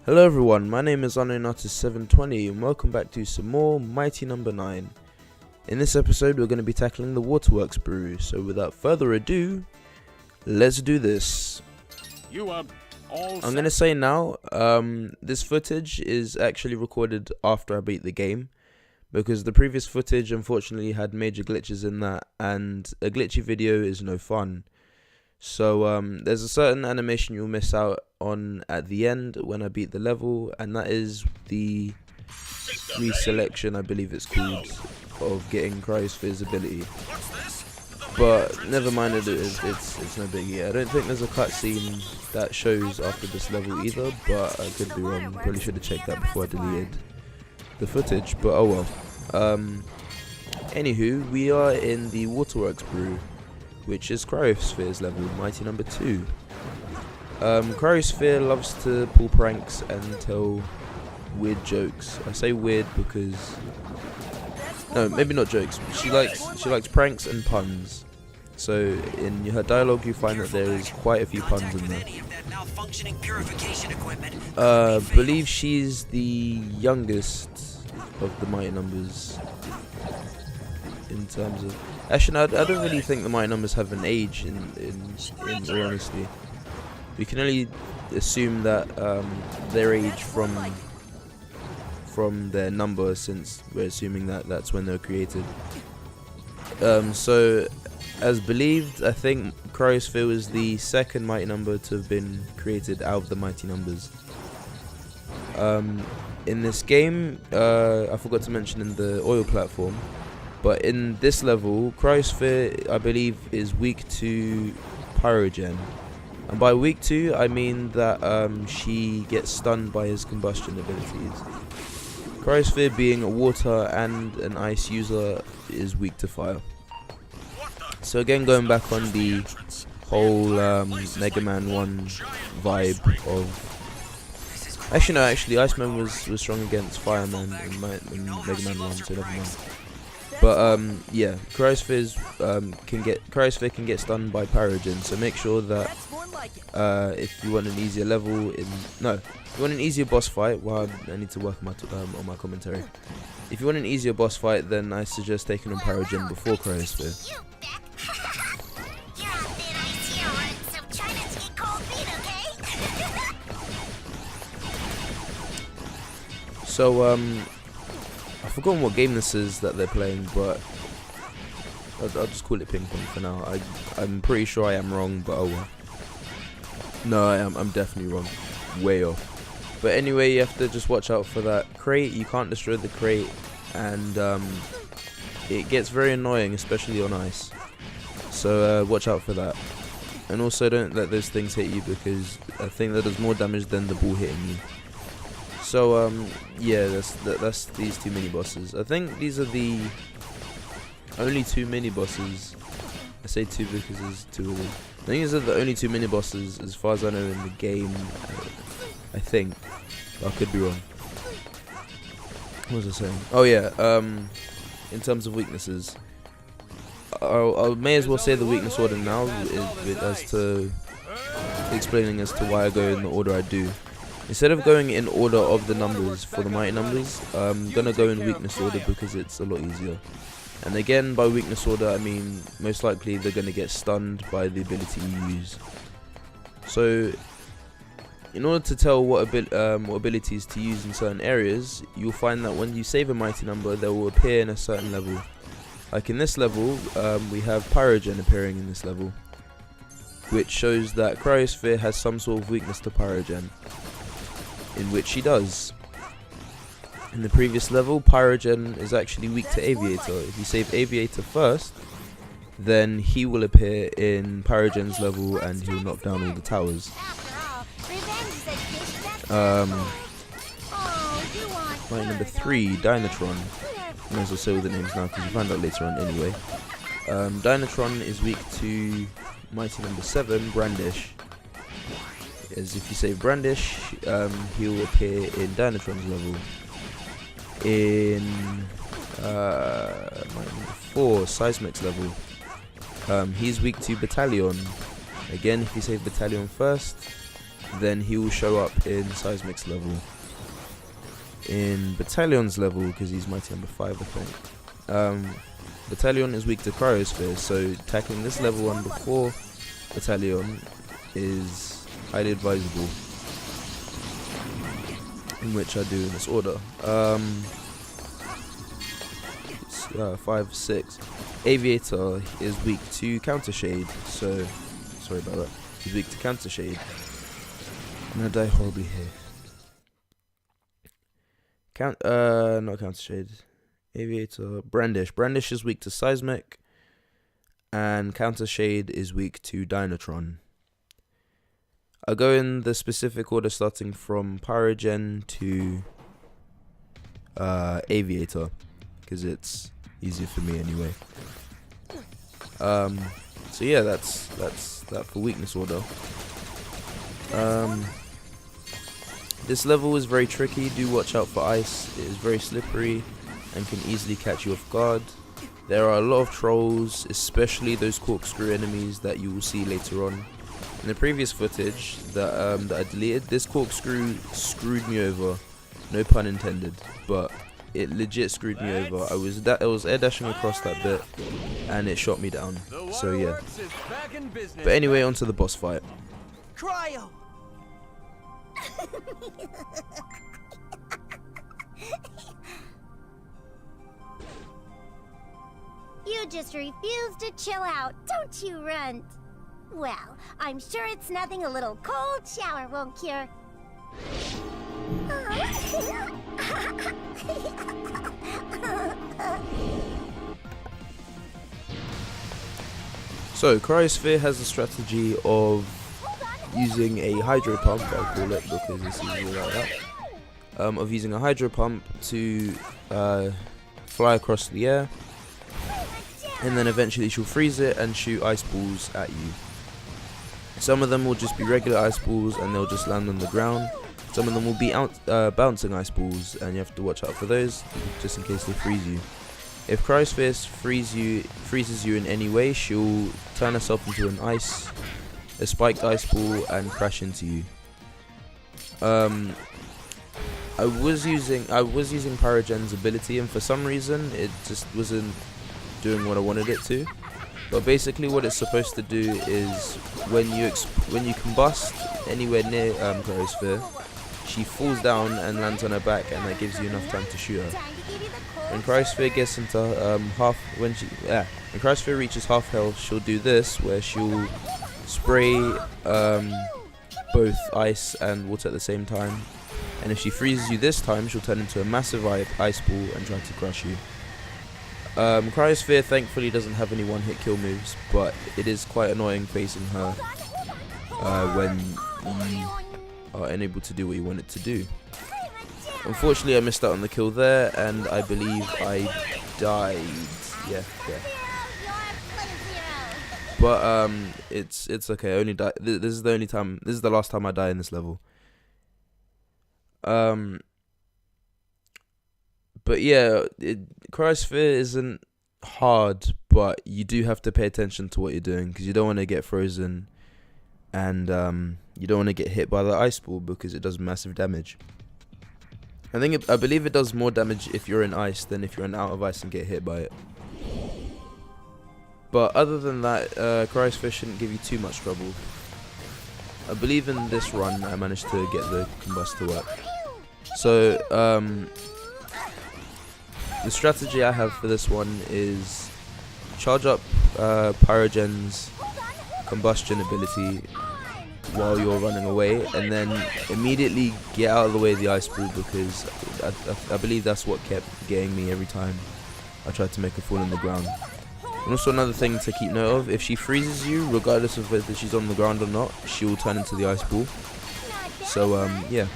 Hello everyone, my name is Unknownartist720 and welcome back to some more Mighty number 9. In this episode we're going to be tackling the Waterworks brew, so without further ado, let's do this. I'm going to say now, this footage is actually recorded after I beat the game, because the previous footage unfortunately had major glitches in that, and a glitchy video is no fun. So there's a certain animation you'll miss out on at the end when I beat the level, and that is the reselection, I believe it's called, of getting Cryosphere's ability. But never mind, it's no biggie. I don't think there's a cutscene that shows after this level either, but I could be wrong. Probably should have checked that before I deleted the footage, but oh well. Anywho, we are in the Waterworks brew, which is Cryosphere's level, Mighty number 2. Cryosphere loves to pull pranks and tell weird jokes. I say weird because no, maybe not jokes. She likes pranks and puns. So in her dialogue, you find that there is quite a few puns in there. Believe she's the youngest of the Mighty numbers in terms of. Actually, no, I don't really think the Mighty numbers have an age in all honesty. We can only assume that their age from their number, since we're assuming that that's when they were created. So, as believed, I think Cryosphere was the second Mighty number to have been created out of the Mighty numbers. In this game, I forgot to mention in the oil platform, but in this level, Cryosphere, I believe, is weak to pyrogen. And by weak to, I mean that she gets stunned by his combustion abilities. Cryosphere, being a water and an ice user, is weak to fire. So again, going back on the whole Mega Man 1 vibe of... Actually, Iceman was strong against Fireman in Mega Man 1, so never mind. But yeah, Cryosphere can get stunned by pyrogen, so make sure that if you want an easier level if you want an easier boss fight, well, I need to work on my commentary. If you want an easier boss fight, then I suggest taking on pyrogen before Cryosphere. So I've forgotten what game this is that they're playing, but I'll just call it ping pong for now. I'm pretty sure I am wrong, but oh well. No, I'm definitely wrong. Way off. But anyway, you have to just watch out for that crate. You can't destroy the crate, and it gets very annoying, especially on ice. So watch out for that. And also don't let those things hit you, because I think that does more damage than the ball hitting you. So yeah, that's these two mini bosses. I think these are the only two mini bosses. I say two because there's two of them. I think these are the only two mini bosses as far as I know in the game. I think, but I could be wrong. What was I saying? Oh yeah. In terms of weaknesses, I may as well say the weakness order now, as to explaining as to why I go in the order I do. Instead of going in order of the numbers for the Mighty numbers, I'm gonna go in weakness order because it's a lot easier. And again, by weakness order, I mean most likely they're gonna get stunned by the ability you use. So, in order to tell what abilities to use in certain areas, you'll find that when you save a Mighty number, they will appear in a certain level. Like in this level, we have pyrogen appearing in this level, which shows that Cryosphere has some sort of weakness to pyrogen, in which she does. In the previous level, pyrogen is actually weak to aviator. If you save aviator first, then he will appear in pyrogen's level and he will knock down all the towers. Mighty number 3, Dynatron. Might as well say all the names now because you find out later on anyway. Dynatron is weak to Mighty number 7, Brandish. As if you save Brandish, he will appear in Dynatron's level. In Mighty number 4, Seismic's level, he's weak to Battalion. Again, if you save Battalion first, then he will show up in Seismic's level, in Battalion's level, because he's Mighty number 5, I think. Battalion is weak to Cryosphere, so tackling this level 1 before Battalion is highly advisable, in which I do in this order. 5, 6. Aviator is weak to Counter Shade, so sorry about that. He's weak to Counter Shade. I'm gonna die horribly here. Not Counter Shade. Aviator, Brandish. Brandish is weak to Seismic, and Counter Shade is weak to Dynatron. I'll go in the specific order, starting from Pyrogen to Aviator, because it's easier for me anyway. So yeah, that's that for weakness order. This level is very tricky. Do watch out for ice. It is very slippery and can easily catch you off guard. There are a lot of trolls, especially those corkscrew enemies that you will see later on. In the previous footage that I deleted, this corkscrew screwed me over. No pun intended, but it legit screwed me over. I was air dashing across that bit, and it shot me down. So yeah. But anyway, on to the boss fight. Cryo. You just refuse to chill out, don't you, Runt? Well, I'm sure it's nothing a little cold shower won't cure. So, Cryosphere has a strategy of using a hydro pump, I'll call it because it's easier like that. Of using a hydro pump to fly across the air, and then eventually she'll freeze it and shoot ice balls at you. Some of them will just be regular ice balls and they'll just land on the ground. Some of them will be bouncing ice balls, and you have to watch out for those just in case they freeze you. If Cryosphere freezes you in any way, she'll turn herself into a spiked ice ball and crash into you. I was using Pyrogen's ability, and for some reason it just wasn't doing what I wanted it to. But basically what it's supposed to do is when you combust anywhere near Cryosphere, she falls down and lands on her back, and that gives you enough time to shoot her. When Cryosphere gets into when Cryosphere reaches half health, she'll do this, where she'll spray both ice and water at the same time. And if she freezes you this time, she'll turn into a massive ice ball and try to crush you. Cryosphere thankfully doesn't have any one-hit kill moves, but it is quite annoying facing her when you are unable to do what you want it to do. Unfortunately, I missed out on the kill there, and I believe I died. Yeah. But it's okay. I only died. This is the last time I die in this level. But yeah, Cryosphere isn't hard, but you do have to pay attention to what you're doing, because you don't want to get frozen, and you don't want to get hit by the ice ball because it does massive damage. I believe it does more damage if you're in ice than if you're out of ice and get hit by it. But other than that, Cryosphere shouldn't give you too much trouble. I believe in this run I managed to get the combust to work. So the strategy I have for this one is charge up Pyrogen's combustion ability while you're running away, and then immediately get out of the way of the ice ball, because I believe that's what kept getting me every time I tried to make her fall on the ground. And also another thing to keep note of, if she freezes you, regardless of whether she's on the ground or not, she will turn into the ice ball. So yeah,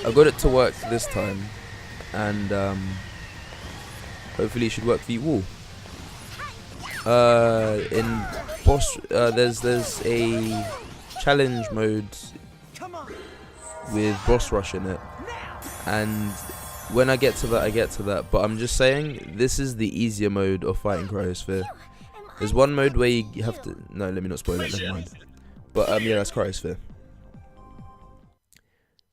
I got it to work this time, and hopefully it should work for you all. In boss, there's a challenge mode with boss rush in it, and when I get to that, but I'm just saying, this is the easier mode of fighting Cryosphere. There's one mode where you have to, no, let me not spoil it, never mind. But yeah, that's Cryosphere.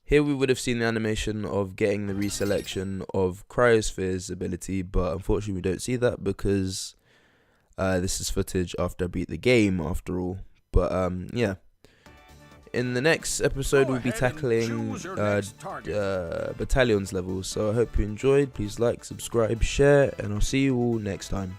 Here we would have seen the animation of getting the reselection of Cryosphere's ability, but unfortunately we don't see that because this is footage after I beat the game after all. But yeah. In the next episode we'll be tackling battalions levels, so I hope you enjoyed. Please like, subscribe, share, and I'll see you all next time.